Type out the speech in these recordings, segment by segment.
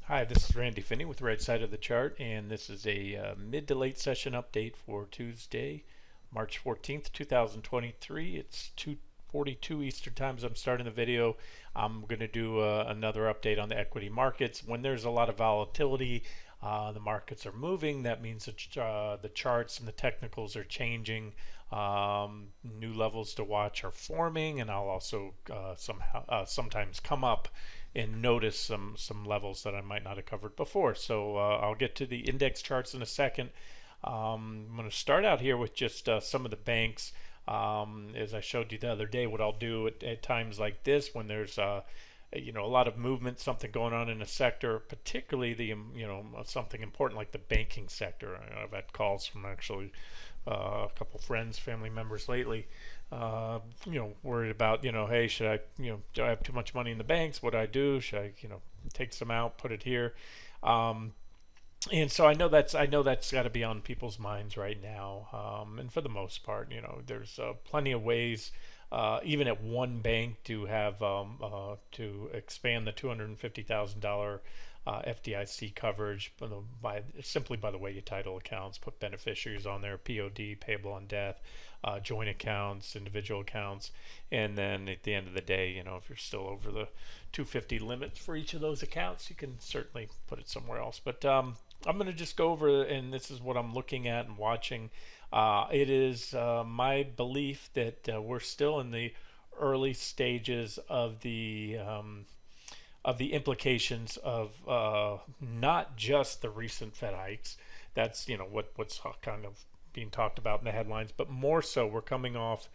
Hi, this is Randy Finney with Right Side of the Chart, and this is a mid to late session update for Tuesday, March 14th, 2023. It's 2:42 Eastern Time as I'm starting the video. I'm going to do another update on the equity markets. When there's a lot of volatility, the markets are moving. That means that the charts and the technicals are changing. New levels to watch are forming, and I'll also sometimes come up and notice some levels that I might not have covered before. So I'll get to the index charts in a second. I'm going to start out here with just some of the banks. As I showed you the other day, what I'll do at times like this, when there's a lot of movement, something going on in a sector, particularly the something important like the banking sector. I've had calls from actually a couple friends, family members lately, worried about, hey, should I, do I have too much money in the banks? What do I do? Should I, take some out, put it here? And so I know that's got to be on people's minds right now. And for the most part, there's plenty of ways, even at one bank, to have to expand the $250,000 FDIC coverage simply by the way you title accounts, put beneficiaries on there, POD, payable on death, joint accounts, individual accounts, and then at the end of the day, if you're still over the 250 limits for each of those accounts, you can certainly put it somewhere else. But I'm going to just go over, and this is what I'm looking at and watching. It is my belief that we're still in the early stages of the implications of not just the recent Fed hikes. That's what's kind of being talked about in the headlines, but more so we're coming off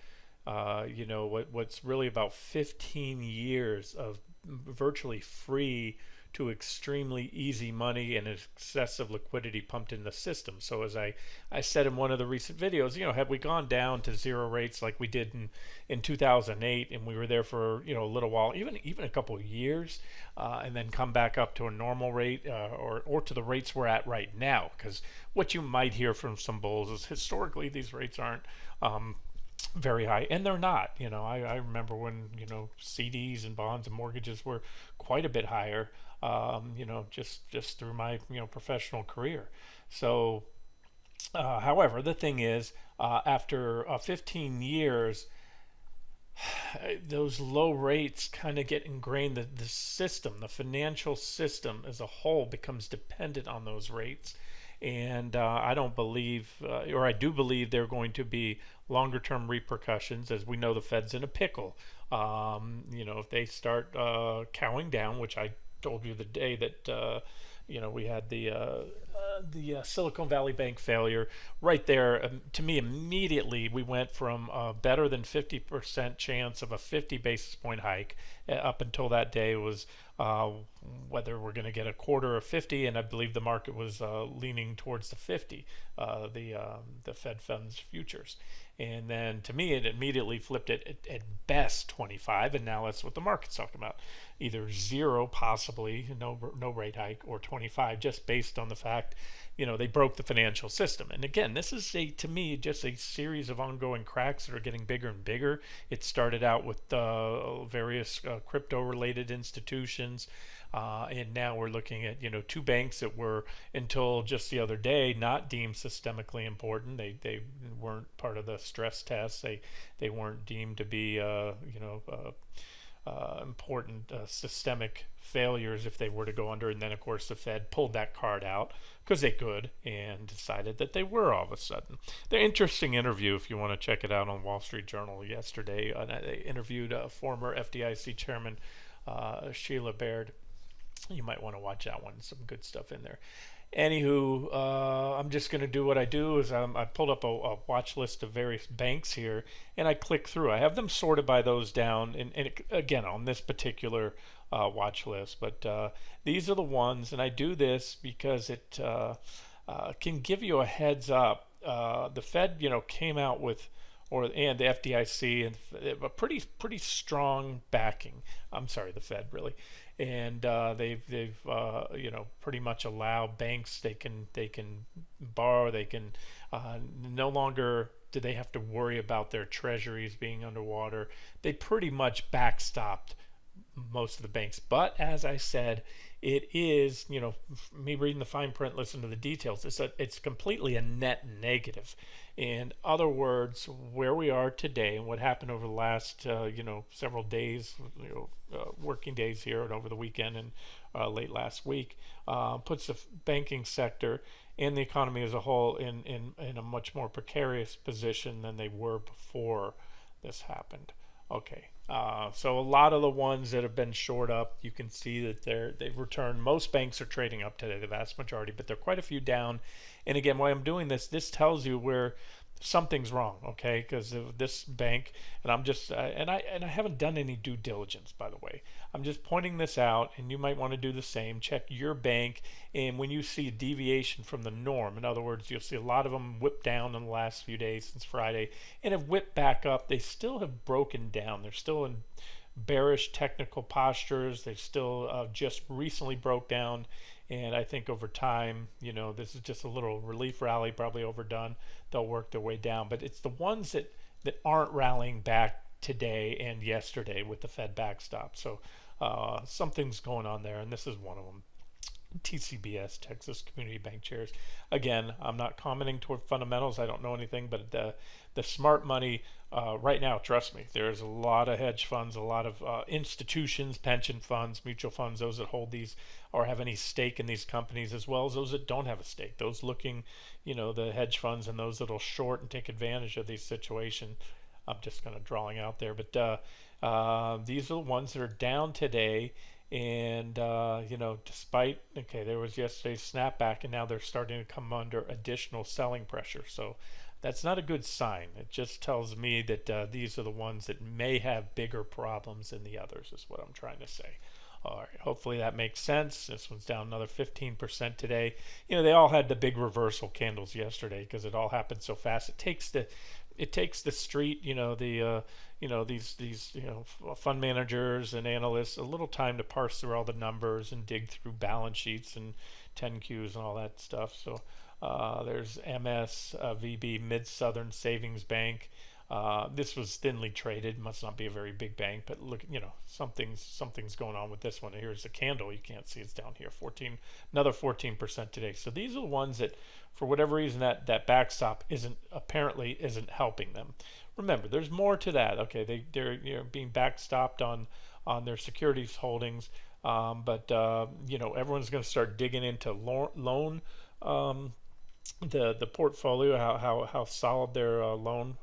what's really about 15 years of virtually free to extremely easy money and excessive liquidity pumped in the system. So as I said in one of the recent videos, had we gone down to zero rates like we did in 2008, and we were there for a little while, even a couple of years, and then come back up to a normal rate or to the rates we're at right now, because what you might hear from some bulls is historically these rates aren't very high, and they're not. I remember when CDs and bonds and mortgages were quite a bit higher, just through my professional career. So however, the thing is, after 15 years, those low rates kind of get ingrained. The system, the financial system as a whole, becomes dependent on those rates. And I don't believe, or I do believe, there are going to be longer term repercussions. As we know, the Fed's in a pickle. If they start cowing down, which I told you the day that we had the Silicon Valley Bank failure right there. To me, immediately we went from better than 50% chance of a 50 basis point hike. Up until that day was whether we're going to get a quarter or 50, and I believe the market was leaning towards the 50, the Fed funds futures. And then to me, it immediately flipped it at best 25, and now that's what the market's talking about: either zero, possibly no rate hike, or 25, just based on the fact they broke the financial system. And again, this is to me just a series of ongoing cracks that are getting bigger and bigger. It started out with various crypto-related institutions, and now we're looking at two banks that were, until just the other day, not deemed systemically important. They weren't part of the stress tests. They weren't deemed to be important systemic failures if they were to go under. And then of course the Fed pulled that card out because they could, and decided that they were all of a sudden. The interesting interview, if you want to check it out, on Wall Street Journal yesterday, they interviewed former FDIC chairman Sheila Baird. You might want to watch that one. Some good stuff in there. Anywho, I'm just going to do what I do is I pulled up a watch list of various banks here, and I click through. I have them sorted by those down, and again, on this particular watch list. But these are the ones, and I do this because it can give you a heads up. The Fed, came out with, and the FDIC, and a pretty strong backing. I'm sorry, the Fed really, and they've pretty much allow banks, they can borrow, they can no longer do they have to worry about their treasuries being underwater. They pretty much backstopped most of the banks. But as I said, it is, me reading the fine print, listen to the details. It's completely a net negative. In other words, where we are today and what happened over the last, several days, working days here and over the weekend and late last week, puts the banking sector and the economy as a whole in a much more precarious position than they were before this happened. Okay, so a lot of the ones that have been short up, you can see that they've returned. Most banks are trading up today, the vast majority, but there are quite a few down. And again, why I'm doing this tells you where something's wrong, okay? Because of this bank, and I'm just and I haven't done any due diligence, by the way. I'm just pointing this out, and you might want to do the same. Check your bank, and when you see deviation from the norm, in other words, you'll see a lot of them whip down in the last few days since Friday, and have whipped back up. They still have broken down. They're still in bearish technical postures. They still just recently broke down, and I think over time, this is just a little relief rally, probably overdone. They'll work their way down, but it's the ones that aren't rallying back today and yesterday with the Fed backstop. So something's going on there, and this is one of them. TCBS, Texas Community Bank Shares. Again, I'm not commenting toward fundamentals. I don't know anything, but the smart money right now, trust me, there's a lot of hedge funds, a lot of institutions, pension funds, mutual funds, those that hold these or have any stake in these companies, as well as those that don't have a stake. Those looking, the hedge funds and those that'll short and take advantage of these situations. I'm just kind of drawing out there, but these are the ones that are down today. And despite there was yesterday's snapback, and now they're starting to come under additional selling pressure. So that's not a good sign. It just tells me that these are the ones that may have bigger problems than the others, is what I'm trying to say. All right, hopefully that makes sense. This one's down another 15% today. They all had the big reversal candles yesterday because it all happened so fast. It takes the street, these fund managers and analysts a little time to parse through all the numbers and dig through balance sheets and 10Qs and all that stuff. So there's MSVB, Mid Southern Savings Bank. This was thinly traded, must not be a very big bank, but look, something's going on with this one. Here's the candle, you can't see it's down here, another 14% today. So these are the ones that, for whatever reason, that backstop apparently isn't helping them. Remember, there's more to that. Okay, they're being backstopped on their securities holdings, but everyone's going to start digging into loan. The portfolio, how solid their loan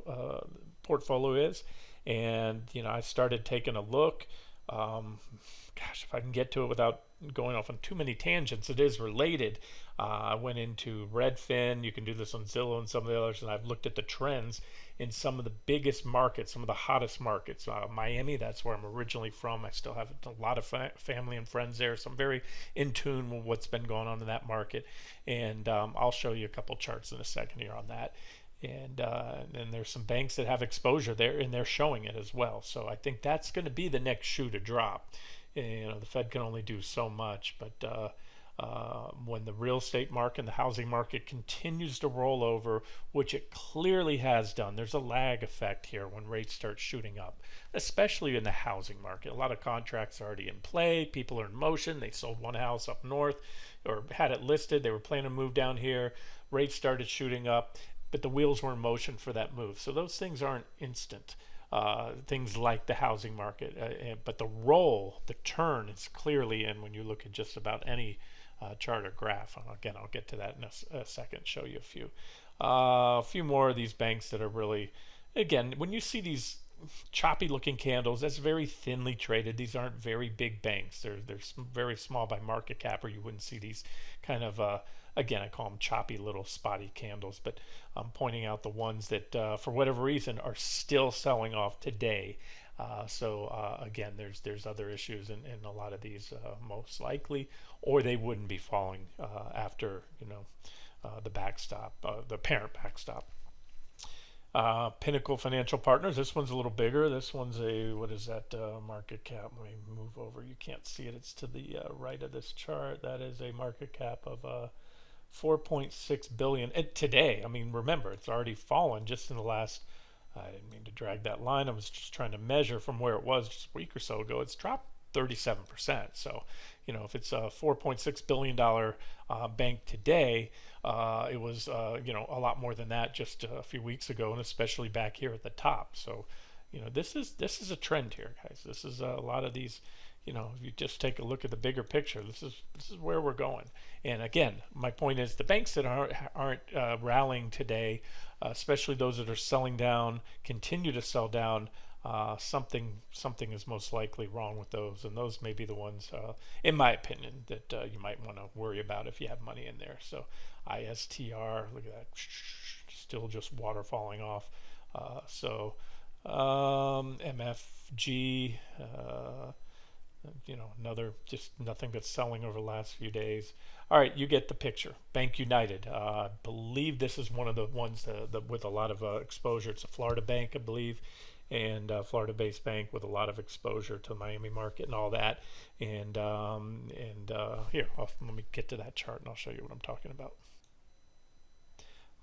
portfolio is, and I started taking a look. If I can get to it without going off on too many tangents, it is related. I went into Redfin. You can do this on Zillow and some of the others, and I've looked at the trends in some of the biggest markets, some of the hottest markets. Miami, that's where I'm originally from. I still have a lot of family and friends there, so I'm very in tune with what's been going on in that market. And I'll show you a couple charts in a second here on that. And there's some banks that have exposure there, and they're showing it as well. So I think that's going to be the next shoe to drop. The Fed can only do so much, but when the real estate market and the housing market continues to roll over, which it clearly has done, there's a lag effect here when rates start shooting up, especially in the housing market. A lot of contracts are already in play. People are in motion. They sold one house up north or had it listed. They were planning to move down here. Rates started shooting up, but the wheels were in motion for that move. So those things aren't instant. Things like the housing market, but the turn is clearly in when you look at just about any chart or graph. Again, I'll get to that in a second, show you a few more of these banks that are really, again, when you see these choppy looking candles, that's very thinly traded. These aren't very big banks. They're very small by market cap, or you wouldn't see these kind of again, I call them choppy little spotty candles, but I'm pointing out the ones that for whatever reason are still selling off today. Again, there's other issues in a lot of these, most likely, or they wouldn't be falling after the backstop, the parent backstop. Pinnacle Financial Partners. This one's a little bigger. This one's what is that market cap? Let me move over. You can't see it. It's to the right of this chart. That is a market cap of 4.6 billion. And today, I mean, remember, it's already fallen just in the last. I didn't mean to drag that line. I was just trying to measure from where it was just a week or so ago. It's dropped 37%. So, if it's a $4.6 billion bank today, it was, a lot more than that just a few weeks ago, and especially back here at the top. So, this is a trend here, guys. This is a lot of these. If you just take a look at the bigger picture, this is where we're going. And again, my point is the banks that aren't rallying today, especially those that are selling down, continue to sell down. Something is most likely wrong with those, and those may be the ones, in my opinion, that you might want to worry about if you have money in there. So ISTR, look at that, still just water falling off. MFG. Another just nothing but selling over the last few days. All right, you get the picture. Bank United, I believe this is one of the ones with a lot of exposure. It's a Florida bank, I believe, and Florida-based bank with a lot of exposure to the Miami market and all that. And here, let me get to that chart and I'll show you what I'm talking about.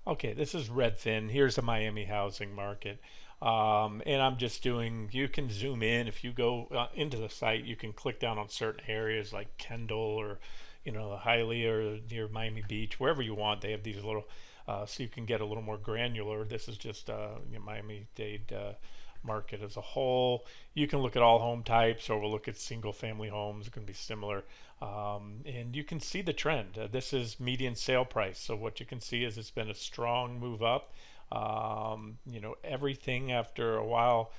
Okay, this is Redfin. Here's the Miami housing market. And I'm just doing, you can zoom in. If you go into the site, you can click down on certain areas like Kendall or, Hialeah or near Miami Beach, wherever you want. They have these little, so you can get a little more granular. This is just Miami-Dade market as a whole. You can look at all home types, or we'll look at single family homes. It can be similar. And you can see the trend. This is median sale price. So what you can see is it's been a strong move up. Everything after a while,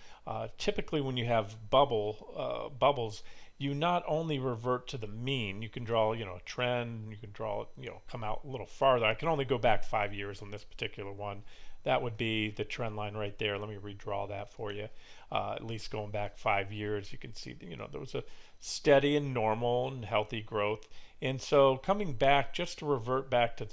typically when you have bubbles, you not only revert to the mean, you can draw, a trend, you can draw, come out a little farther. I can only go back 5 years on this particular one. That would be the trend line right there. Let me redraw that for you. At least going back 5 years, you can see, there was a steady and normal and healthy growth. And so coming back, just to revert back to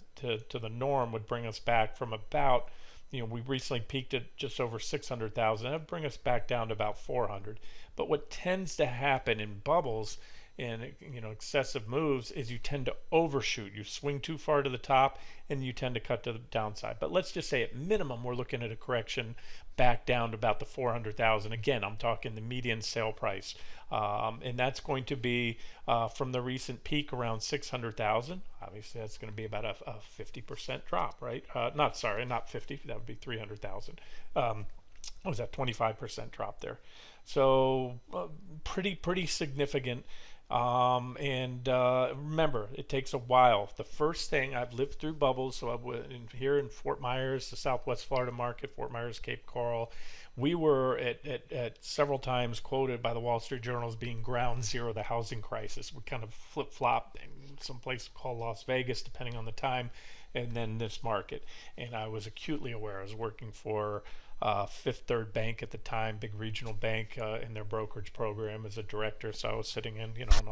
the norm would bring us back from about, we recently peaked at just over 600,000. That would bring us back down to about 400. But what tends to happen in bubbles and excessive moves is you tend to overshoot. You swing too far to the top and you tend to cut to the downside. But let's just say at minimum we're looking at a correction back down to about the 400,000. Again, I'm talking the median sale price, and that's going to be from the recent peak around 600,000. Obviously, that's going to be about a 50% drop, right? Not 50. That would be 300,000. What was that? 25% drop there. So pretty significant. Remember, it takes a while. The first thing, I've lived through bubbles, so here in Fort Myers, the Southwest Florida market, Fort Myers, Cape Coral, we were at several times quoted by the Wall Street Journal as being ground zero of the housing crisis. We kind of flip-flopped in some place called Las Vegas, depending on the time, and then this market. And I was acutely aware. I was working for Fifth Third Bank at the time, big regional bank, in their brokerage program as a director. So I was sitting in, on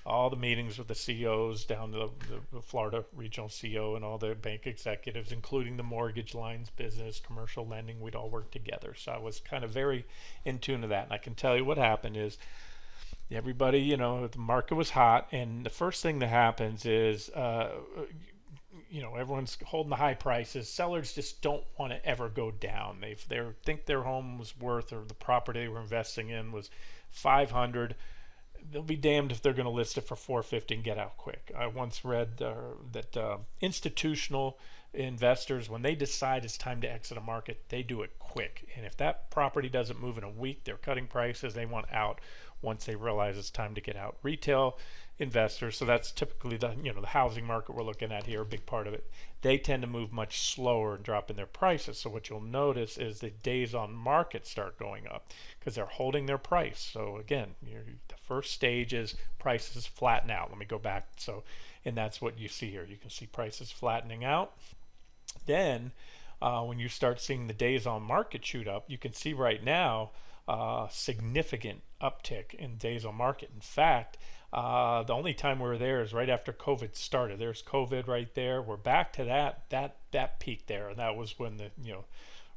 all the meetings with the CEOs down to the Florida regional CEO and all the bank executives, including the mortgage lines business, commercial lending. We'd all work together. So I was kind of very in tune to that. And I can tell you what happened is everybody, the market was hot, and the first thing that happens is everyone's holding the high prices. Sellers just don't want to ever go down. They think their home was worth, or the property they were investing in was 500. They'll be damned if they're going to list it for 450 and get out quick. I once read that institutional investors, when they decide it's time to exit a market, they do it quick. And if that property doesn't move in a week, they're cutting prices. They want out once they realize it's time to get out. Retail investors, so that's typically the housing market we're looking at here, a big part of it. They tend to move much slower and drop in their prices. So what you'll notice is the days on market start going up because they're holding their price. So again, the first stage is prices flatten out. Let me go back. So, and that's what you see here. You can see prices flattening out. Then when you start seeing the days on market shoot up, you can see right now significant uptick in days on market. In fact, the only time we're there is right after COVID started. There's COVID right there. We're back to that peak there, and that was when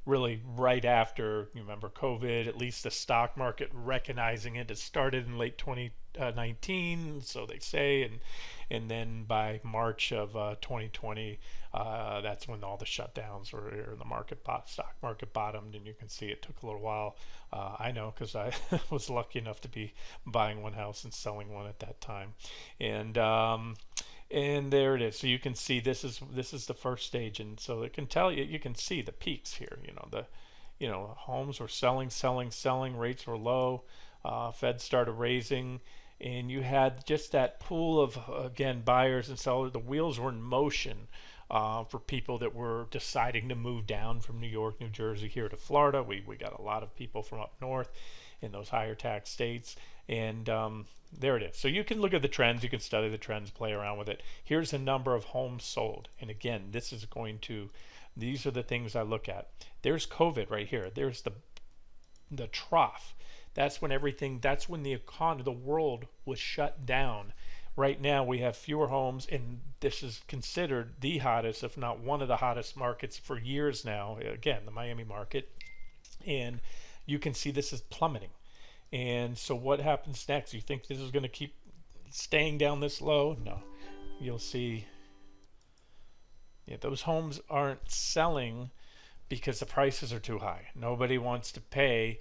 really right after, you remember COVID, at least the stock market recognizing it. It started in late 19, so they say, and then by March of 2020, that's when all the shutdowns were, or the stock market bottomed, and you can see it took a little while. I know because I was lucky enough to be buying one house and selling one at that time, and there it is. So you can see this is the first stage, and so it can tell you, you can see the peaks here. Homes were selling, rates were low, Fed started raising, and you had just that pool of, again, buyers and sellers. The wheels were in motion for people that were deciding to move down from New York, New Jersey here to Florida. We got a lot of people from up north in those higher tax states, and there it is. So you can look at the trends, you can study the trends, play around with it. Here's the number of homes sold, and again, these are the things I look at. There's COVID right here. There's the trough. That's when the economy, the world was shut down. Right now we have fewer homes, and this is considered the hottest, if not one of the hottest markets for years now. Again, the Miami market, and you can see this is plummeting. And so what happens next? You think this is going to keep staying down this low? No. You'll see, yeah, those homes aren't selling because the prices are too high. Nobody wants to pay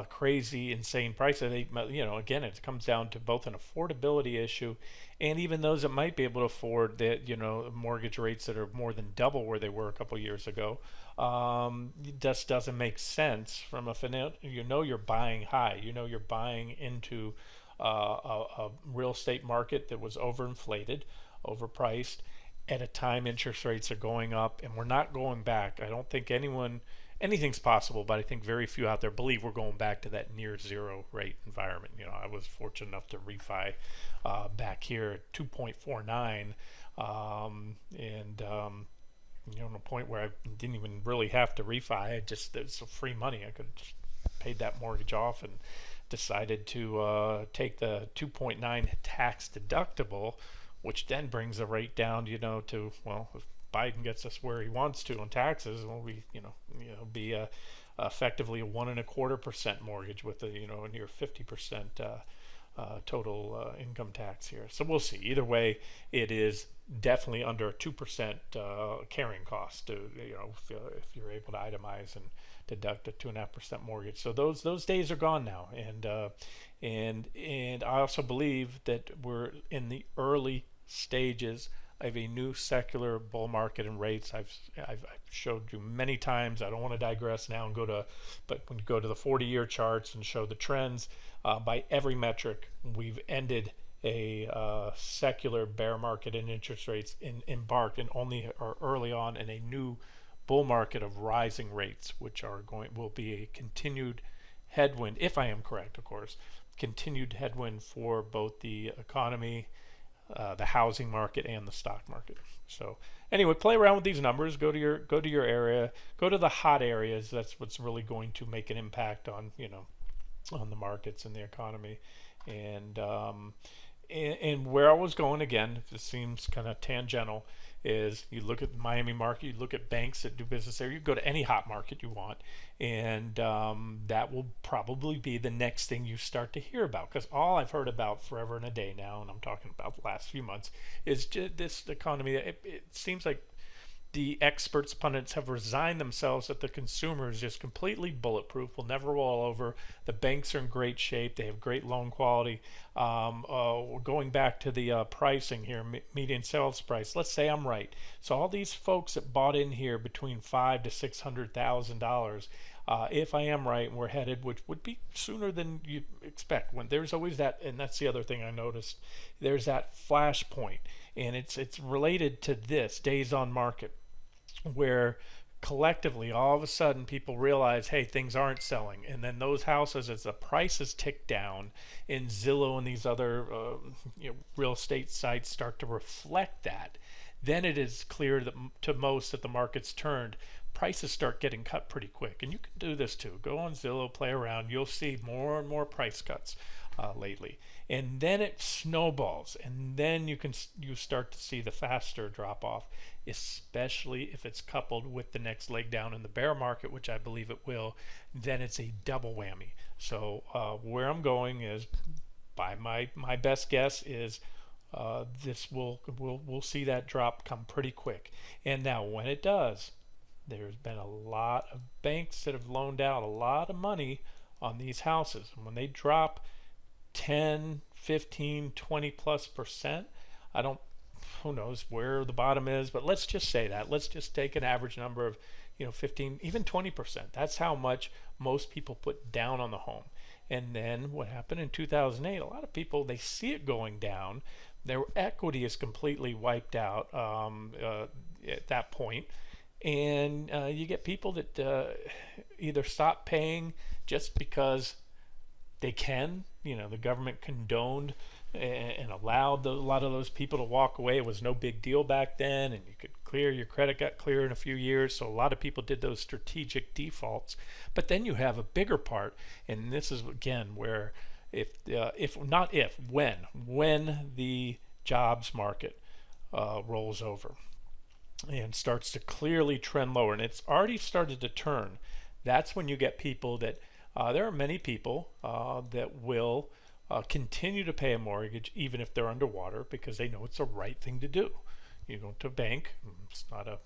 crazy, insane prices. Again, it comes down to both an affordability issue, and even those that might be able to afford that, mortgage rates that are more than double where they were a couple years ago. It just doesn't make sense from a financial. You're buying high. You're buying into a real estate market that was overinflated, overpriced, at a time interest rates are going up, and we're not going back. I don't think anything's possible, but I think very few out there believe we're going back to that near zero rate environment. I was fortunate enough to refi back here at 2.49, a point where I didn't even really have to refi. It's free money. I could have just paid that mortgage off and decided to take the 2.9 tax deductible, which then brings the rate down, to, well, if Biden gets us where he wants to on taxes, well, be effectively a 1.25% mortgage with a near 50% total income tax here. So we'll see. Either way, it is definitely under a 2% carrying cost. If you're able to itemize and deduct a 2.5% mortgage. So those days are gone now, and I also believe that we're in the early stages of a new secular bull market in rates. I've showed you many times. I don't want to digress now but when you go to the 40-year charts and show the trends by every metric, we've ended a secular bear market in interest rates, embarked and early on in a new bull market of rising rates, which will be a continued headwind, if I am correct, of course, continued headwind for both the economy, the housing market, and the stock market. So anyway, play around with these numbers. Go to your area. Go to the hot areas. That's what's really going to make an impact on on the markets and the economy. And where I was going, again, this seems kind of tangential, is you look at the Miami market, you look at banks that do business there, you go to any hot market you want, and that will probably be the next thing you start to hear about, because all I've heard about forever and a day now, and I'm talking about the last few months, is just this economy. It seems like the experts, pundits, have resigned themselves that the consumer is just completely bulletproof, will never roll over. The banks are in great shape. They have great loan quality. Going back to the pricing here, median sales price, let's say I'm right. So all these folks that bought in here between $500,000 to $600,000, if I am right, and we're headed, which would be sooner than you expect. When there's always that, and that's the other thing I noticed, there's that flash point, and it's related to this days on market, where collectively all of a sudden people realize, hey, things aren't selling, and then those houses, as the prices tick down in Zillow and these other real estate sites start to reflect that, then it is clear to most that the market's turned. Prices start getting cut pretty quick, and you can do this too. Go on Zillow, play around. You'll see more and more price cuts lately, and then it snowballs, and then you start to see the faster drop off, especially if it's coupled with the next leg down in the bear market, which I believe it will. Then it's a double whammy. So where I'm going is by my best guess is this we'll see that drop come pretty quick. And now when it does, there's been a lot of banks that have loaned out a lot of money on these houses. And when they drop 10, 15, 20 plus percent, I don't, who knows where the bottom is, but let's just say that. Let's just take an average number of, 15, even 20%. That's how much most people put down on the home. And then what happened in 2008, a lot of people, they see it going down. Their equity is completely wiped out at that point. And you get people that either stop paying just because they can. The government condoned and allowed a lot of those people to walk away. It was no big deal back then, and you could clear your credit, got clear in a few years. So a lot of people did those strategic defaults. But then you have a bigger part, and this is again where when the jobs market rolls over and starts to clearly trend lower, and it's already started to turn, that's when you get people that there are many people that will continue to pay a mortgage even if they're underwater because they know it's the right thing to do. You go to a bank, it's not a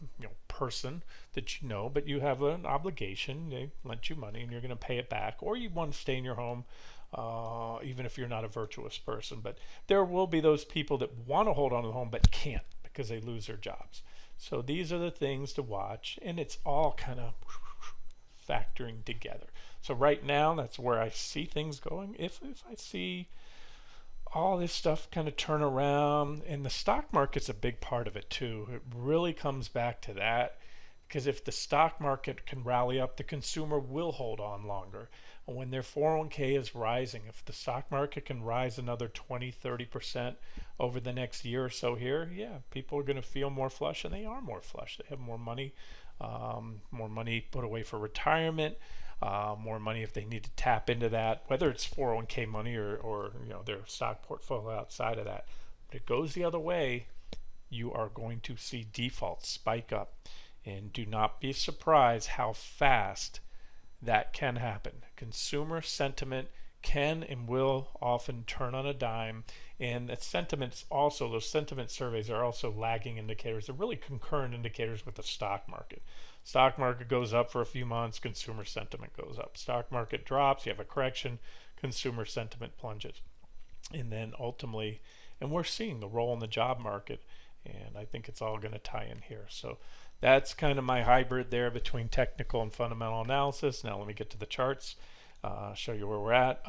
person that you know, but you have an obligation. They lent you money and you're going to pay it back, or you want to stay in your home even if you're not a virtuous person. But there will be those people that want to hold on to the home but can't because they lose their jobs. So these are the things to watch, and it's all kind of factoring together. So right now, that's where I see things going. If I see all this stuff kind of turn around, and the stock market's a big part of it too. It really comes back to that, because if the stock market can rally up, the consumer will hold on longer. And when their 401k is rising, if the stock market can rise another 20-30% over the next year or so here, yeah, people are going to feel more flush, and they are more flush. They have more money put away for retirement, more money if they need to tap into that, whether it's 401k money or their stock portfolio outside of that. But it goes the other way, you are going to see defaults spike up, and do not be surprised how fast that can happen. Consumer sentiment can and will often turn on a dime, and those sentiment surveys are also lagging indicators. They're really concurrent indicators with the stock market. Stock market goes up for a few months, consumer sentiment goes up. Stock market drops, you have a correction, consumer sentiment plunges. And then ultimately, and we're seeing the roll in the job market, and I think it's all going to tie in here. So that's kind of my hybrid there between technical and fundamental analysis. Now let me get to the charts. Show you where we're at.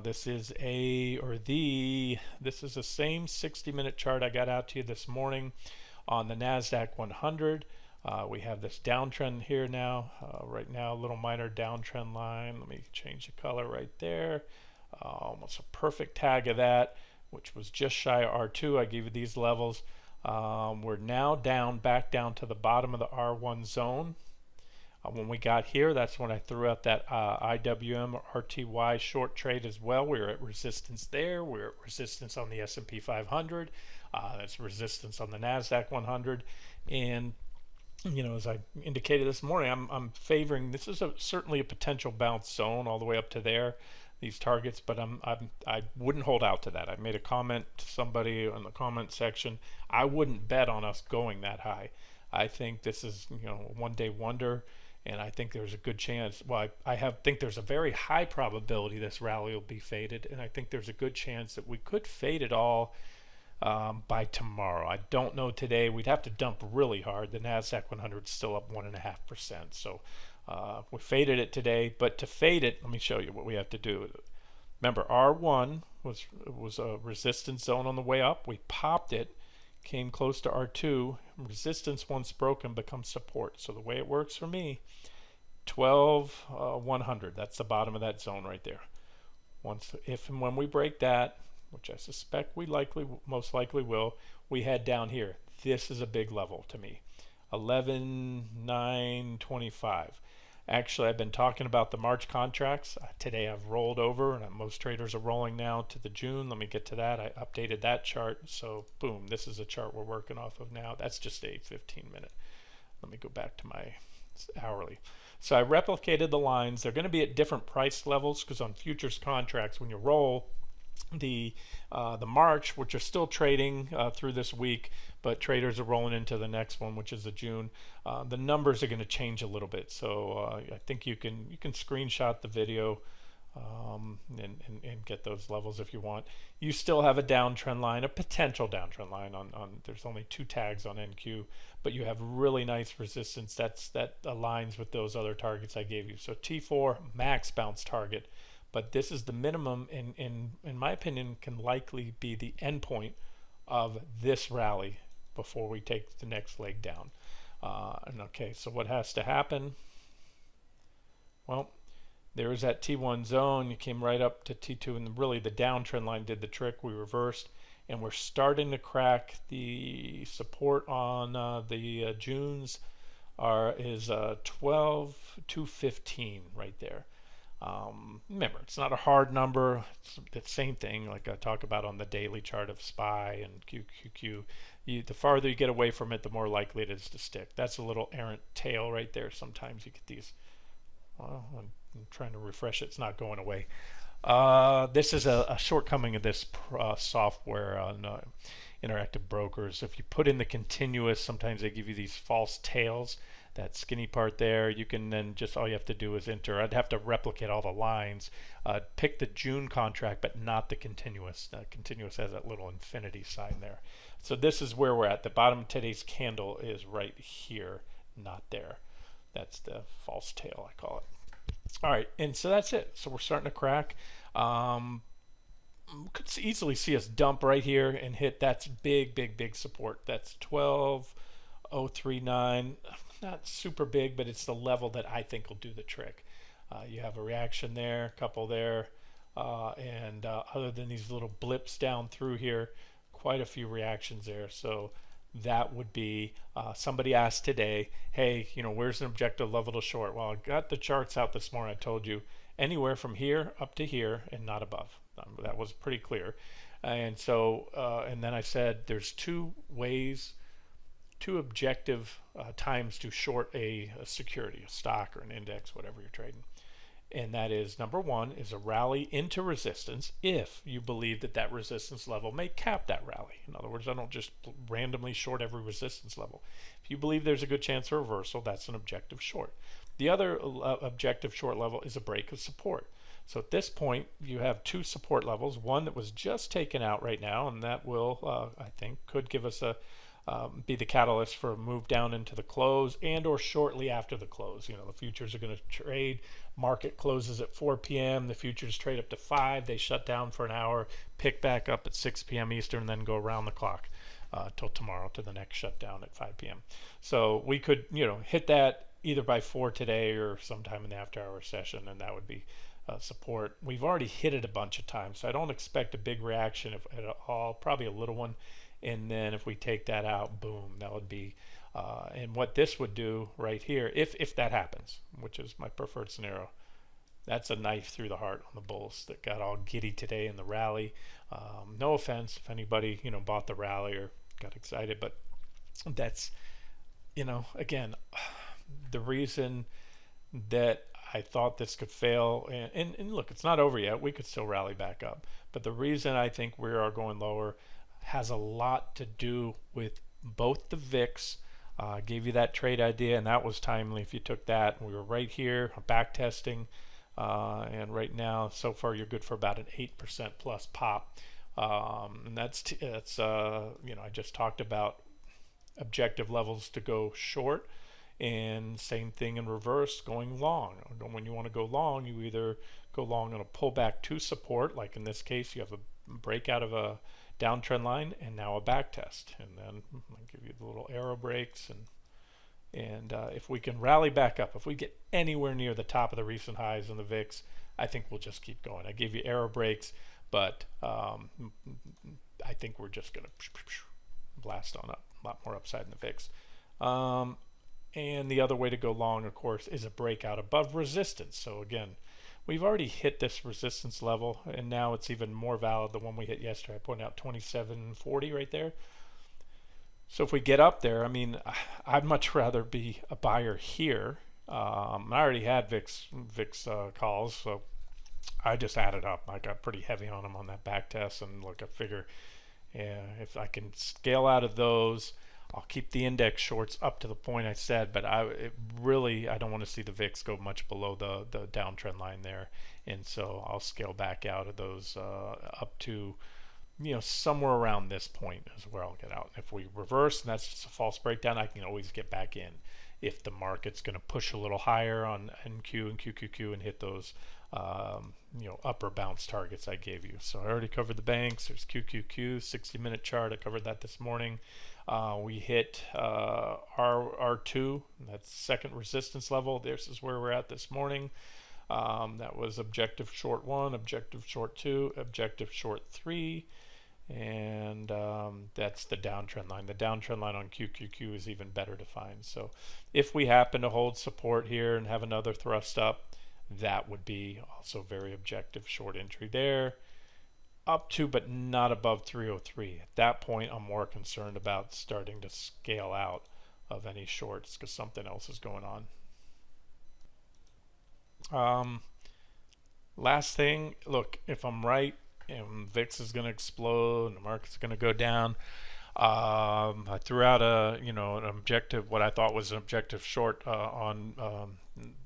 This is the same 60-minute chart I got out to you this morning on the NASDAQ 100. We have this downtrend here now. Right now, a little minor downtrend line. Let me change the color right there. Almost a perfect tag of that, which was just shy of R2. I gave you these levels. We're now back down to the bottom of the R1 zone. When we got here, that's when I threw out that IWM or RTY short trade as well. We were at resistance there. We're at resistance on the S&P 500. That's resistance on the NASDAQ 100. And as I indicated this morning, I'm favoring, this is certainly a potential bounce zone all the way up to there, these targets, but I wouldn't hold out to that. I made a comment to somebody in the comment section. I wouldn't bet on us going that high. I think this is a one-day wonder, and I think there's a good chance. Well, I think there's a very high probability this rally will be faded, and I think there's a good chance that we could fade it all by tomorrow. I don't know today. We'd have to dump really hard. The NASDAQ 100 is still up 1.5%. So we faded it today, but to fade it, let me show you what we have to do. Remember, R1 was a resistance zone on the way up. We popped it, came close to R2. Resistance once broken becomes support. So the way it works for me, 12,100. That's the bottom of that zone right there. If and when we break that, which I suspect we most likely will, we head down here. This is a big level to me, 11,925. Actually, I've been talking about the March contracts. Today I've rolled over, and most traders are rolling now to the June. Let me get to that. I updated that chart. So boom, this is a chart we're working off of now. That's just a 15-minute. Let me go back to my hourly. So I replicated the lines. They're going to be at different price levels, because on futures contracts, when you roll, the the March, which are still trading through this week, but traders are rolling into the next one, which is the June. The numbers are going to change a little bit, so I think you can screenshot the video and get those levels if you want. You still have a downtrend line, a potential downtrend line on there's only 2 tags on NQ, but you have really nice resistance that aligns with those other targets I gave you. So T4 max bounce target, but this is the minimum, and in my opinion can likely be the end point of this rally before we take the next leg down. And okay, so what has to happen? Well, there was that T1 zone, you came right up to T2, and really the downtrend line did the trick. We reversed, and we're starting to crack the support on the Junes is 12 to 15 right there. Remember, it's not a hard number. It's the same thing like I talk about on the daily chart of SPY and QQQ. The farther you get away from it, the more likely it is to stick. That's a little errant tail right there. Sometimes you get these. Well, I'm trying to refresh it. It's not going away. This is a shortcoming of this software on interactive brokers. If you put in the continuous, sometimes they give you these false tails. That skinny part there, you can then just, all you have to do is enter. I'd have to replicate all the lines. Pick the June contract, but not the continuous. Continuous has that little infinity sign there. So this is where we're at. The bottom of today's candle is right here, not there. That's the false tail, I call it. All right, and so that's it. So we're starting to crack. Could easily see us dump right here and hit. That's big support. That's 12,039. Not super big, but it's the level that I think will do the trick. You have a reaction there, a couple there, and other than these little blips down through here, quite a few reactions there. So that would be, somebody asked today, hey, where's an objective level to short? Well, I got the charts out this morning. I told you anywhere from here up to here and not above. That was pretty clear. And so, and then I said there's 2 ways, 2 objective times to short a security, a stock or an index, whatever you're trading. And that is, number 1 is a rally into resistance if you believe that that resistance level may cap that rally. In other words, I don't just randomly short every resistance level. If you believe there's a good chance of reversal, that's an objective short. The other objective short level is a break of support. So at this point, you have 2 support levels, one that was just taken out right now, and that will, I think, could give us a be the catalyst for a move down into the close and or shortly after the close. The futures are going to trade. Market closes at 4 p.m. The futures trade up to 5. They shut down for an hour, pick back up at 6 p.m. Eastern, and then go around the clock till tomorrow to the next shutdown at 5 p.m. So we could, hit that either by 4 today or sometime in the after-hour session, and that would be support. We've already hit it a bunch of times, so I don't expect a big reaction at all, probably a little one. And then if we take that out, boom, that would be, and what this would do right here, if that happens, which is my preferred scenario, that's a knife through the heart on the bulls that got all giddy today in the rally. No offense if anybody, bought the rally or got excited, but that's, again, the reason that I thought this could fail, and look, it's not over yet. We could still rally back up. But the reason I think we are going lower has a lot to do with both the VIX. Gave you that trade idea, and that was timely. If you took that, we were right here back testing, and right now so far you're good for about an 8% plus pop, and that's I just talked about objective levels to go short, and same thing in reverse, going long. When you want to go long, you either go long on a pullback to support, like in this case you have a breakout of a downtrend line and now a back test, and then I'll give you the little arrow breaks, and if we can rally back up, if we get anywhere near the top of the recent highs in the VIX, I think we'll just keep going. I gave you arrow breaks, but I think we're just going to blast on up, a lot more upside in the VIX. And the other way to go long, of course, is a breakout above resistance. So again, we've already hit this resistance level, and now it's even more valid, the one we hit yesterday. I pointed out 2740 right there. So if we get up there, I mean, I'd much rather be a buyer here. I already had VIX calls, so I just added up. I got pretty heavy on them on that back test, and look, I figure, yeah, if I can scale out of those, I'll keep the index shorts up to the point I said, but I don't want to see the VIX go much below the downtrend line there, and so I'll scale back out of those up to, somewhere around this point is where I'll get out. If we reverse and that's just a false breakdown, I can always get back in if the market's going to push a little higher on NQ and QQQ and hit those upper bounce targets I gave you. So I already covered the banks. There's QQQ 60-minute chart. I covered that this morning. We hit R2, that's second resistance level. This is where we're at this morning. That was objective short 1, objective short 2, objective short 3, and that's the downtrend line. The downtrend line on QQQ is even better defined. So if we happen to hold support here and have another thrust up, that would be also very objective short entry there, up to but not above 303. At that point, I'm more concerned about starting to scale out of any shorts because something else is going on. Last thing, look, if I'm right and VIX is going to explode and the market's going to go down, I threw out an objective, what I thought was an objective short on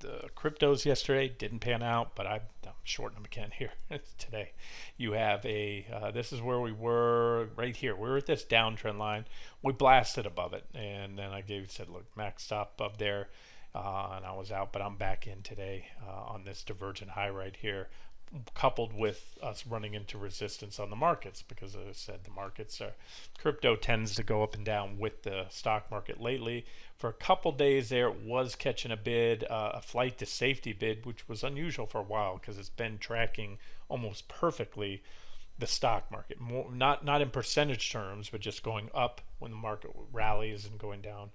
the cryptos yesterday. Didn't pan out, but I'm shorting them again here today. You have this is where we were right here. We were at this downtrend line. We blasted above it, and then I said, look, max stop above there. And I was out, but I'm back in today on this divergent high right here, coupled with us running into resistance on the markets, because as I said, the markets crypto tends to go up and down with the stock market lately. For a couple days there, it was catching a bid, a flight to safety bid, which was unusual for a while because it's been tracking almost perfectly the stock market, not in percentage terms, but just going up when the market rallies and going down.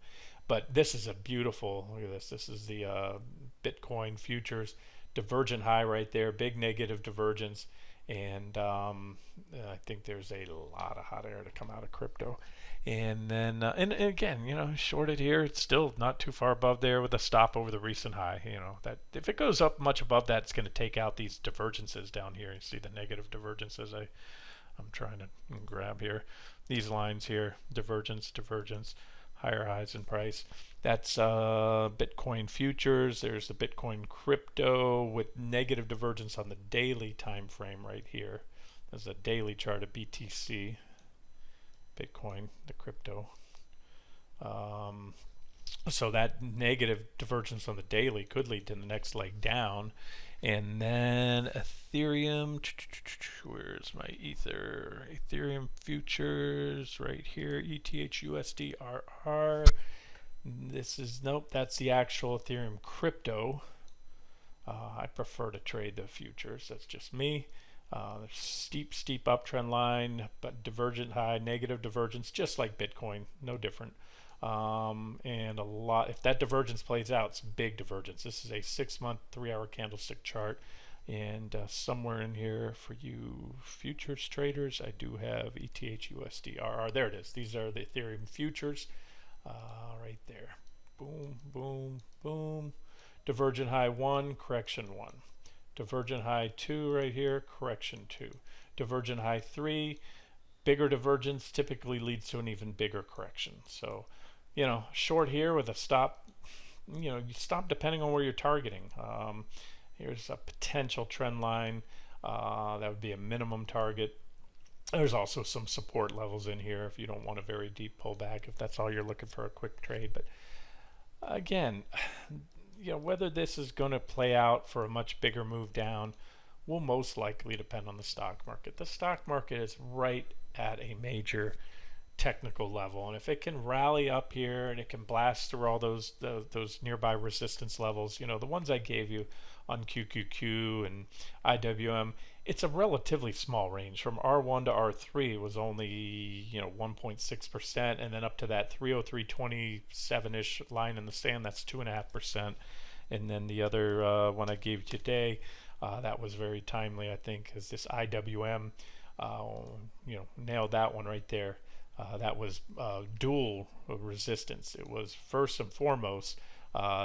But this is a beautiful, look at this. This is the Bitcoin futures divergent high right there, big negative divergence. And I think there's a lot of hot air to come out of crypto. And then, and again, shorted here. It's still not too far above there with a stop over the recent high. That if it goes up much above that, it's going to take out these divergences down here. You see the negative divergences I'm trying to grab here. These lines here, divergence, higher highs in price. That's Bitcoin futures. There's the Bitcoin crypto with negative divergence on the daily time frame right here. There's a daily chart of BTC, Bitcoin, the crypto. So that negative divergence on the daily could lead to the next leg down. And then Ethereum, where's my Ether? Ethereum futures right here, ETH/USD/RR. This is, nope, that's the actual Ethereum crypto. I prefer to trade the futures, that's just me. Steep uptrend line, but divergent high, negative divergence, just like Bitcoin, no different. And a lot, if that divergence plays out, it's big divergence. This is a 6-month 3-hour candlestick chart, and somewhere in here for you futures traders, I do have ETH/USD/RR. There it is. These are the Ethereum futures right there. Boom, boom, boom. Divergent high 1, correction 1. Divergent high 2 right here, correction 2. Divergent high 3, bigger divergence typically leads to an even bigger correction. So short here with a stop, you stop depending on where you're targeting. Here's a potential trend line. That would be a minimum target. There's also some support levels in here if you don't want a very deep pullback, if that's all you're looking for, a quick trade. But again, whether this is going to play out for a much bigger move down will most likely depend on the stock market. The stock market is right at a major technical level, and if it can rally up here and it can blast through all those nearby resistance levels, the ones I gave you on QQQ and IWM, it's a relatively small range. From R1 to R3 was only 1.6%, and then up to that 303.27-ish line in the sand, that's 2.5%. And then the other one I gave you today, that was very timely, I think, is this IWM. Nailed that one right there. That was dual resistance. It was first and foremost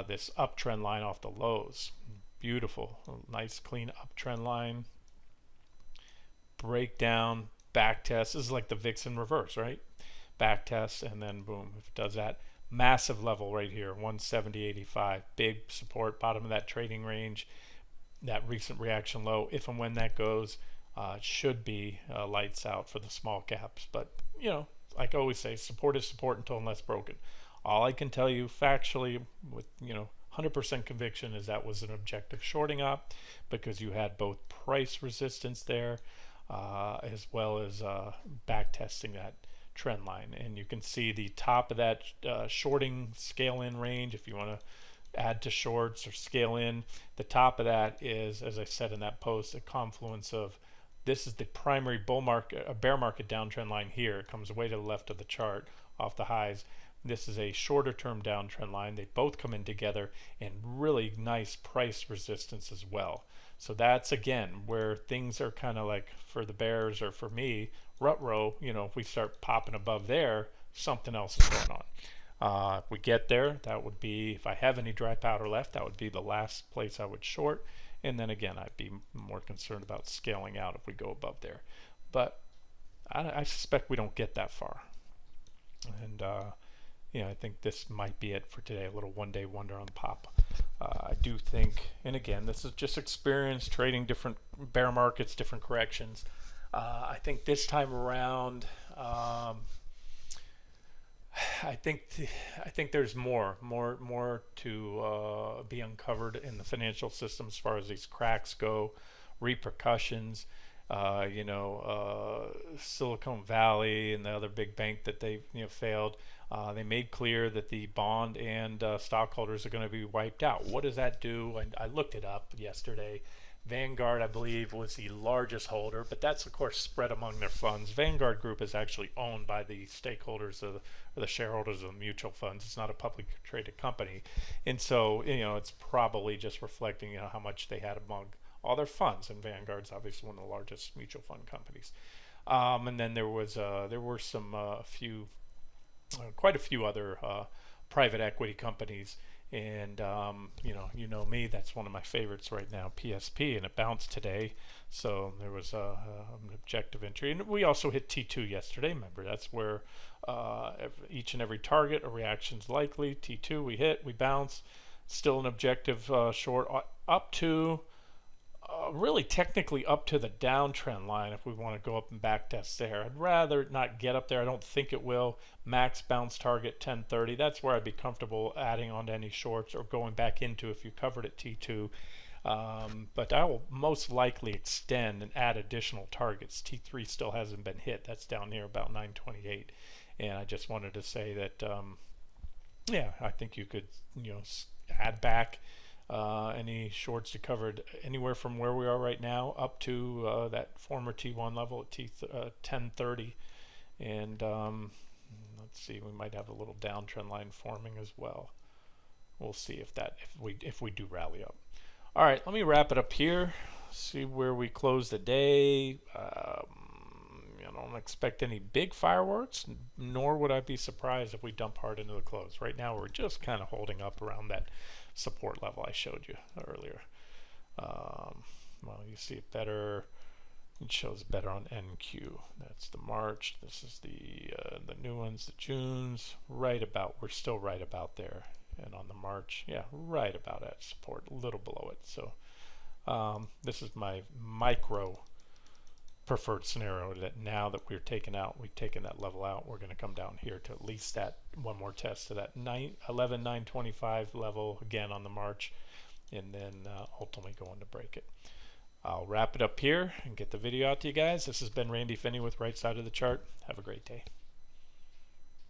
this uptrend line off the lows. beautiful, nice clean uptrend line, breakdown, back test. This is like the VIX in reverse, right? Back test, and then boom, if it does that, massive level right here, 170.85, big support, bottom of that trading range, that recent reaction low. If and when that goes, it should be lights out for the small caps. But you know, like I always say, support is support until unless broken. All I can tell you factually with 100% conviction is that was an objective shorting op, because you had both price resistance there as well as back testing that trend line, and you can see the top of that shorting scale in range. If you want to add to shorts or scale in, the top of that is, as I said in that post, a confluence of, this is the primary bull market, a bear market downtrend line here. It comes way to the left of the chart off the highs. This is a shorter term downtrend line. They both come in together, and really nice price resistance as well. So that's again where things are kind of like, for the bears or for me, rut row. If we start popping above there, something else is going on. If we get there, that would be, if I have any dry powder left, that would be the last place I would short. And then again, I'd be more concerned about scaling out if we go above there. But I suspect we don't get that far. And I think this might be it for today. A little one-day wonder on the pop. I do think, and again, this is just experience trading different bear markets, different corrections. I think this time around, I think there's more to be uncovered in the financial system as far as these cracks go, repercussions. Silicon Valley and the other big bank that they failed. They made clear that the bond and stockholders are going to be wiped out. What does that do? And I looked it up yesterday. Vanguard, I believe, was the largest holder, but that's of course spread among their funds. Vanguard Group is actually owned by the stakeholders or the shareholders of the mutual funds. It's not a publicly traded company, and so it's probably just reflecting how much they had among all their funds. And Vanguard's obviously one of the largest mutual fund companies. And then there were some quite a few other private equity companies. And you know me, that's one of my favorites right now, PSP, and it bounced today. So there was an objective entry, and we also hit T2 yesterday. Remember, that's where each and every target a reaction's likely. T2 we hit, we bounce, still an objective short up to really technically up to the downtrend line if we want to go up and back test there. I'd rather not get up there. I don't think it will. Max bounce target 1030. That's where I'd be comfortable adding on to any shorts or going back into if you covered at T2. But I will most likely extend and add additional targets. T3 still hasn't been hit. That's down here about 928. And I just wanted to say that, yeah, I think you could, add back any shorts you covered anywhere from where we are right now up to that former T1 level at 1030. And let's see, we might have a little downtrend line forming as well. We'll see if we do rally up. All right, let me wrap it up here. See where we close the day. I don't expect any big fireworks, nor would I be surprised if we dump hard into the close. Right now, we're just kind of holding up around that support level I showed you earlier. Well, you see it better. It shows better on NQ. That's the March. This is the new ones, the Junes. Right about, we're still right about there. And on the March, yeah, right about at support, a little below it. So this is my micro preferred scenario, that now that we've taken that level out, we're going to come down here to at least that one more test to that 11,925 level again on the March, and then ultimately going to break it. I'll wrap it up here and get the video out to you guys. This has been Randy Finney with Right Side of the Chart. Have a great day.